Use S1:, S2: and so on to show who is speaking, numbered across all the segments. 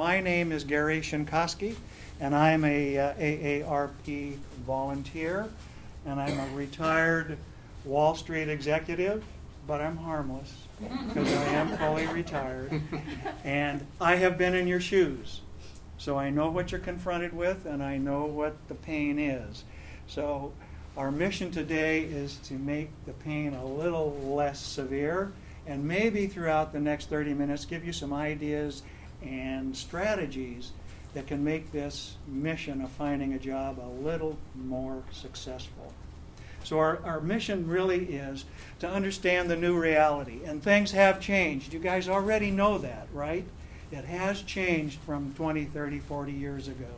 S1: My name is Gary Shinkosky, and I'm a AARP volunteer, and I'm a retired Wall Street executive, but I'm harmless because I am fully retired. And I have been in your shoes, so I know what you're confronted with, and I know what the pain is. So our mission today is to make the pain a little less severe, and maybe throughout the next 30 minutes give you some ideas and strategies that can make this mission of finding a job a little more successful. So our mission really is to understand the new reality, and things have changed. You guys already know that, right? It has changed from 20, 30, 40 years ago.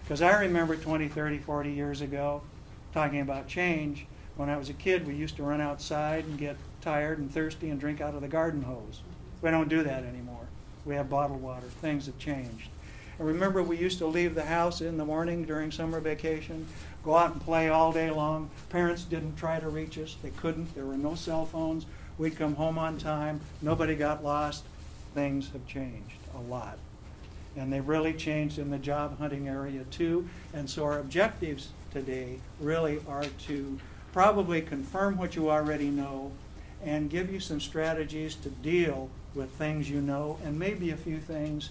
S1: Because I remember 20, 30, 40 years ago, talking about change, when I was a kid, we used to run outside and get tired and thirsty and drink out of the garden hose. We don't do that anymore. We have bottled water. Things have changed. I remember we used to leave the house in the morning during summer vacation, go out and play all day long. Parents didn't try to reach us. They couldn't. There were no cell phones. We'd come home on time. Nobody got lost. Things have changed a lot. And they've really changed in the job hunting area too. And so our objectives today really are to probably confirm what you already know and give you some strategies to deal with things you know and maybe a few things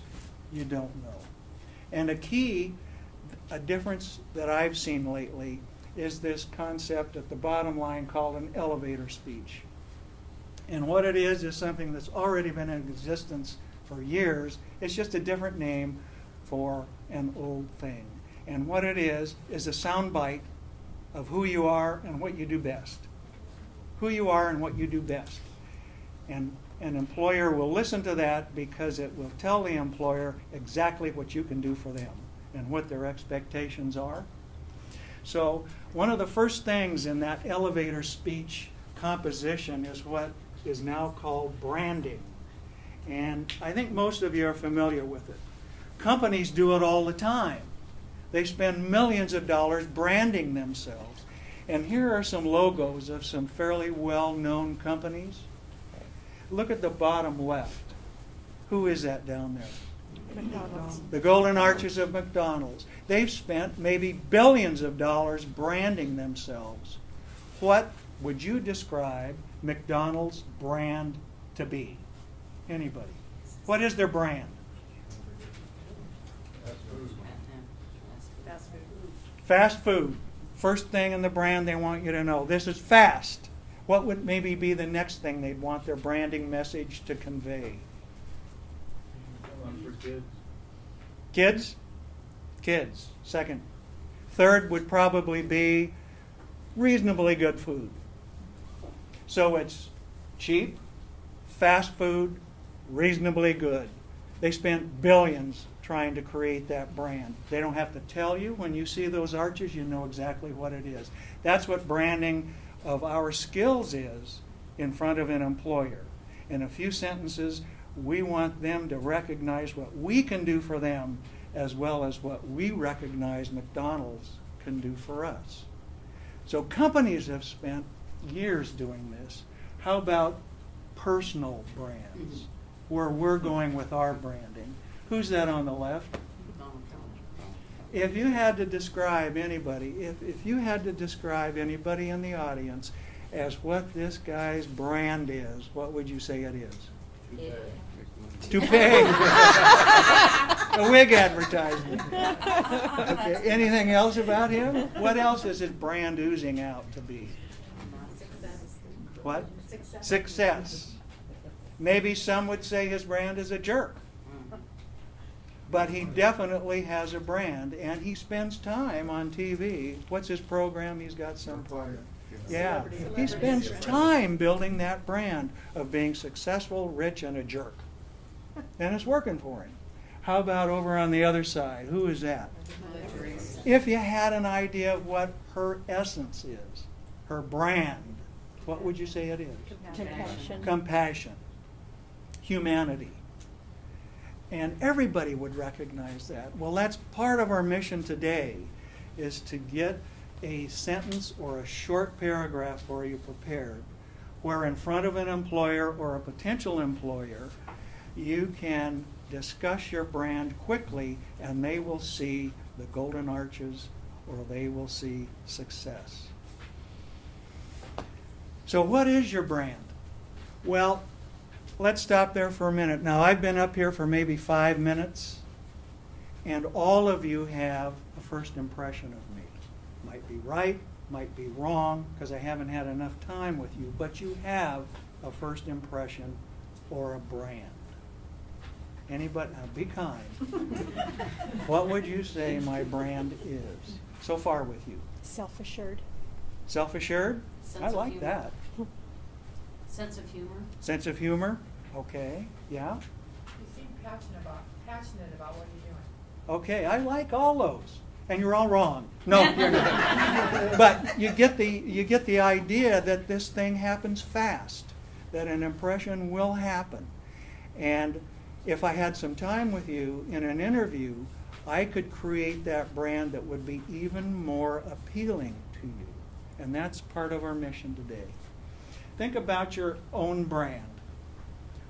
S1: you don't know. And a difference that I've seen lately is this concept at the bottom line called an elevator speech. And what it is something that's already been in existence for years. It's just a different name for an old thing. And what it is a soundbite of who you are and what you do best. Who you are and what you do best. And an employer will listen to that because it will tell the employer exactly what you can do for them and what their expectations are. So one of the first things in that elevator speech composition is what is now called branding. And I think most of you are familiar with it. Companies do it all the time. They spend millions of dollars branding themselves. And here are some logos of some fairly well-known companies. Look at the bottom left. Who is that down there?
S2: McDonald's.
S1: The Golden Arches of McDonald's. They've spent maybe billions of dollars branding themselves. What would you describe McDonald's brand to be? Anybody? What is their brand?
S2: Fast food.
S1: Fast food. First thing in the brand they want you to know. This is fast. What would maybe be the next thing they'd want their branding message to convey?
S3: For kids.
S1: Kids? Kids. Second. Third would probably be reasonably good food. So it's cheap, fast food, reasonably good. They spent billions trying to create that brand. They don't have to tell you. When you see those arches, you know exactly what it is. That's what branding of our skills is in front of an employer. In a few sentences, we want them to recognize what we can do for them as well as what we recognize McDonald's can do for us. So companies have spent years doing this. How about personal brands, where we're going with our branding? Who's that on the left? If you had to describe anybody, if you had to describe anybody in the audience as what this guy's brand is, what would you say it is? Toupee. A wig advertisement. Okay. Anything else about him? What else is his brand oozing out to be?
S2: Success.
S1: What?
S2: Success.
S1: Success. Maybe some would say his brand is a jerk. But he definitely has a brand, and he spends time on TV. What's his program? He's got some program. Yeah, he spends time building that brand of being successful, rich, and a jerk. And it's working for him. How about over on the other side? Who is that? If you had an idea of what her essence is, her brand, what would you say it is?
S2: Compassion.
S1: Compassion. Humanity. And everybody would recognize that. Well, that's part of our mission today, is to get a sentence or a short paragraph for you prepared, where in front of an employer or a potential employer, you can discuss your brand quickly, and they will see the golden arches or they will see success. So what is your brand? Well, let's stop there for a minute. Now, I've been up here for maybe 5 minutes, and all of you have a first impression of me. Might be right, might be wrong, because I haven't had enough time with you, but you have a first impression or a brand. Anybody? Now, be kind. What would you say my brand is so far with you?
S2: Self-assured.
S1: Self-assured?
S3: Sense
S1: I
S3: of
S1: like
S3: humor.
S1: that.
S3: Sense of humor.
S1: Sense of humor? Okay, yeah.
S4: You seem passionate about what you're doing.
S1: Okay, I like all those. And you're all wrong. No, you're not. But you get the idea that this thing happens fast, that an impression will happen. And if I had some time with you in an interview, I could create that brand that would be even more appealing to you. And that's part of our mission today. Think about your own brand.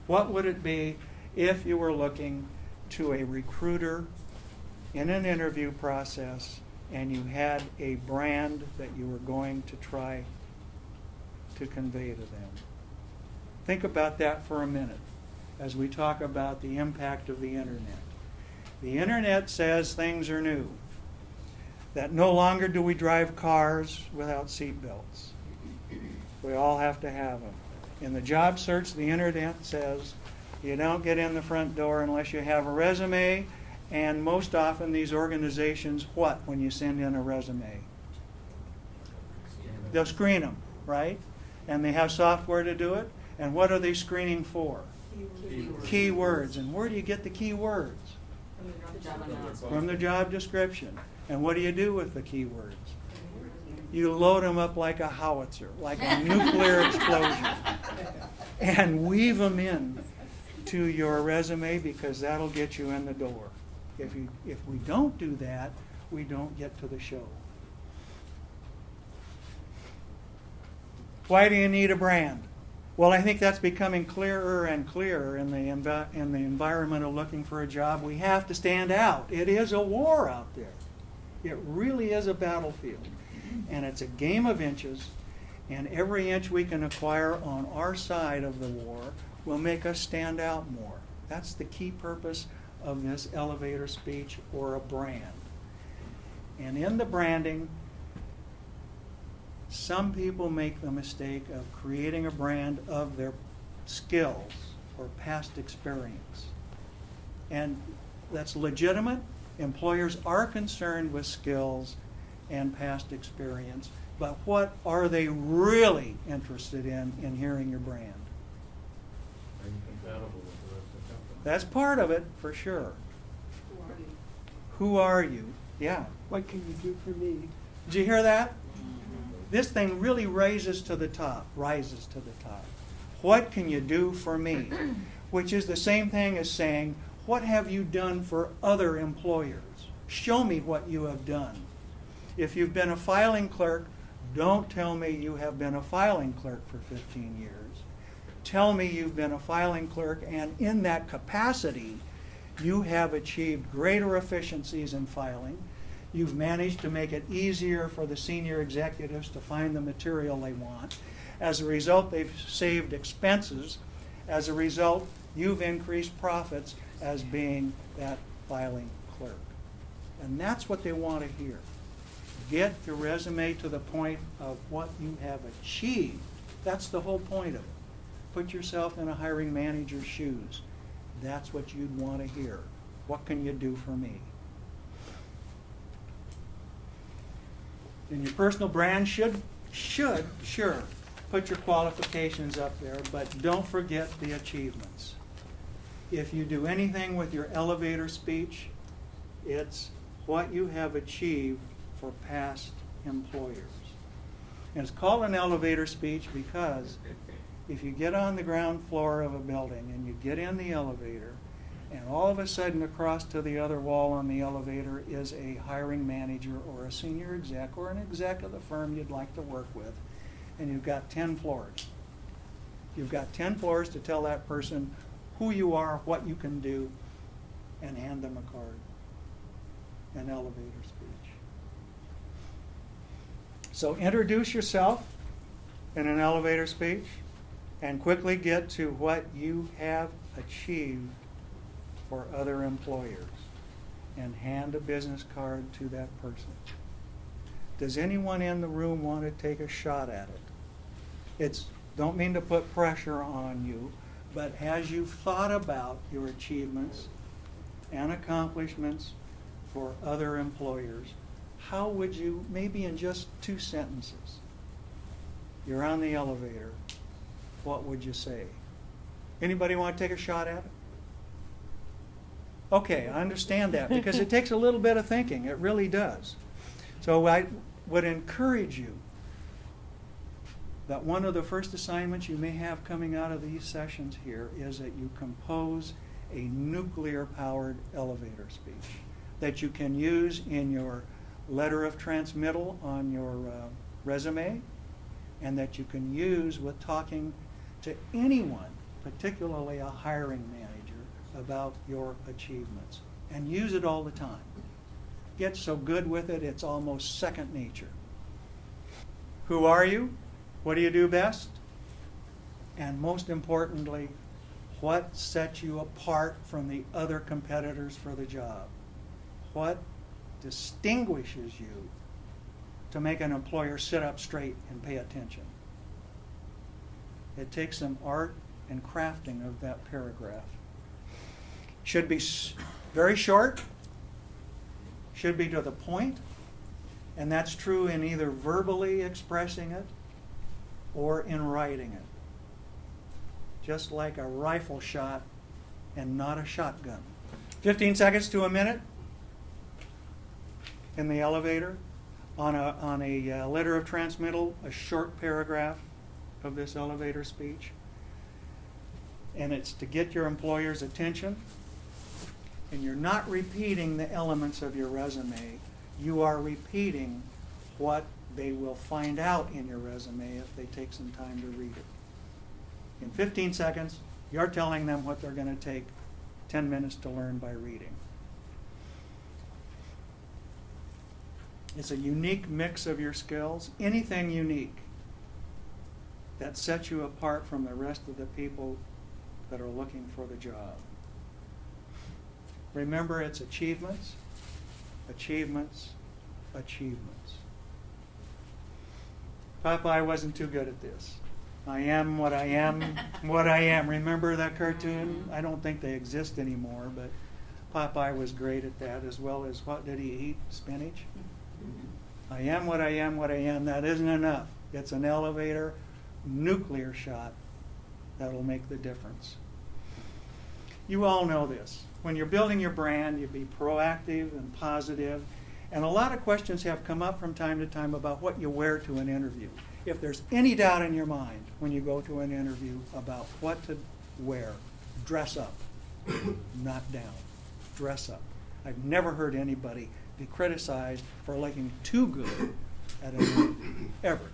S1: What would it be if you were looking to a recruiter in an interview process and you had a brand that you were going to try to convey to them? Think about that for a minute as we talk about the impact of the internet. The internet says things are new, that no longer do we drive cars without seat belts. We all have to have them. In the job search, the internet says you don't get in the front door unless you have a resume, and most often these organizations, what when you send in a resume? They'll screen them, right? And they have software to do it. And what are they screening for? Keywords. And where do you get the keywords? From the job description. And what do you do with the keywords? You load them up like a howitzer, like a nuclear explosion, and weave them in to your resume, because that'll get you in the door. If we don't do that, we don't get to the show. Why do you need a brand? Well, I think that's becoming clearer and clearer in the environment of looking for a job. We have to stand out. It is a war out there. It really is a battlefield. And it's a game of inches, and every inch we can acquire on our side of the war will make us stand out more. That's the key purpose of this elevator speech or a brand. And in the branding, some people make the mistake of creating a brand of their skills or past experience. And that's legitimate. Employers are concerned with skills and past experience, but what are they really interested in hearing your brand?
S5: Are you compatible with the rest of the company?
S1: That's part of it, for sure.
S3: Who are you?
S1: Who are you? Yeah.
S6: What can you do for me?
S1: Did you hear that? This thing really rises to the top. What can you do for me? Which is the same thing as saying, what have you done for other employers? Show me what you have done. If you've been a filing clerk, don't tell me you have been a filing clerk for 15 years. Tell me you've been a filing clerk, and in that capacity, you have achieved greater efficiencies in filing. You've managed to make it easier for the senior executives to find the material they want. As a result, they've saved expenses. As a result, you've increased profits as being that filing clerk. And that's what they want to hear. Get the resume to the point of what you have achieved. That's the whole point of it. Put yourself in a hiring manager's shoes. That's what you'd want to hear. What can you do for me? And your personal brand should, sure, put your qualifications up there, but don't forget the achievements. If you do anything with your elevator speech, it's what you have achieved for past employers. And it's called an elevator speech because if you get on the ground floor of a building and you get in the elevator, and all of a sudden across to the other wall on the elevator is a hiring manager or a senior exec or an exec of the firm you'd like to work with, and you've got 10 floors. You've got 10 floors to tell that person who you are, what you can do, and hand them a card, an elevator speech. So introduce yourself in an elevator speech and quickly get to what you have achieved for other employers and hand a business card to that person. Does anyone in the room want to take a shot at it? Don't mean to put pressure on you, but as you've thought about your achievements and accomplishments for other employers, how would you, maybe in just 2 sentences, you're on the elevator, what would you say? Anybody want to take a shot at it? Okay, I understand that because it takes a little bit of thinking. It really does. So I would encourage you that one of the first assignments you may have coming out of these sessions here is that you compose a nuclear-powered elevator speech that you can use in your letter of transmittal on your resume, and that you can use with talking to anyone, particularly a hiring manager, about your achievements. And use it all the time. Get so good with it, it's almost second nature. Who are you? What do you do best? And most importantly, what sets you apart from the other competitors for the job? What distinguishes you to make an employer sit up straight and pay attention? It takes some art and crafting of that paragraph. Should be very short, should be to the point, and that's true in either verbally expressing it or in writing it. Just like a rifle shot and not a shotgun. 15 seconds to a minute in the elevator. On a letter of transmittal, a short paragraph of this elevator speech. And it's to get your employer's attention. And you're not repeating the elements of your resume. You are repeating what they will find out in your resume if they take some time to read it. In 15 seconds, you're telling them what they're going to take 10 minutes to learn by reading. It's a unique mix of your skills. Anything unique that sets you apart from the rest of the people that are looking for the job. Remember, it's achievements, achievements, achievements. Popeye wasn't too good at this. I am what I am, what I am. Remember that cartoon? I don't think they exist anymore, but Popeye was great at that, as well as what did he eat? Spinach? I am what I am, what I am. That isn't enough. It's an elevator, nuclear shot that'll make the difference. You all know this. When you're building your brand, you be proactive and positive. And a lot of questions have come up from time to time about what you wear to an interview. If there's any doubt in your mind when you go to an interview about what to wear, dress up, not down. Dress up. I've never heard anybody be criticized for looking too good at an interview, ever.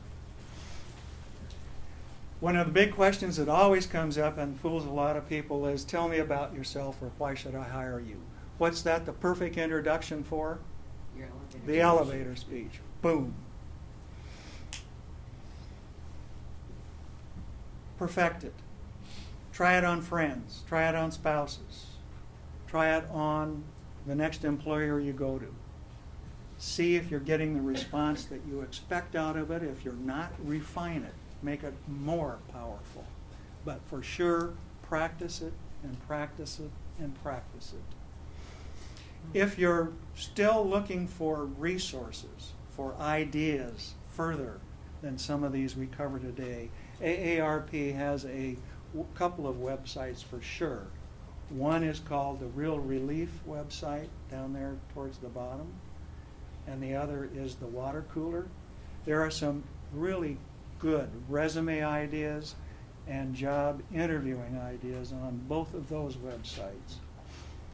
S1: One of the big questions that always comes up and fools a lot of people is, tell me about yourself, or why should I hire you? What's that the perfect introduction for?
S3: Your elevator.
S1: The elevator speech. Boom. Perfect it. Try it on friends. Try it on spouses. Try it on the next employer you go to. See if you're getting the response that you expect out of it. If you're not, refine it. Make it more powerful. But for sure, practice it and practice it and practice it. If you're still looking for resources, for ideas further than some of these we cover today, AARP has a couple of websites for sure. One is called the Real Relief website down there towards the bottom, and the other is the Water Cooler. There are some really good resume ideas and job interviewing ideas on both of those websites.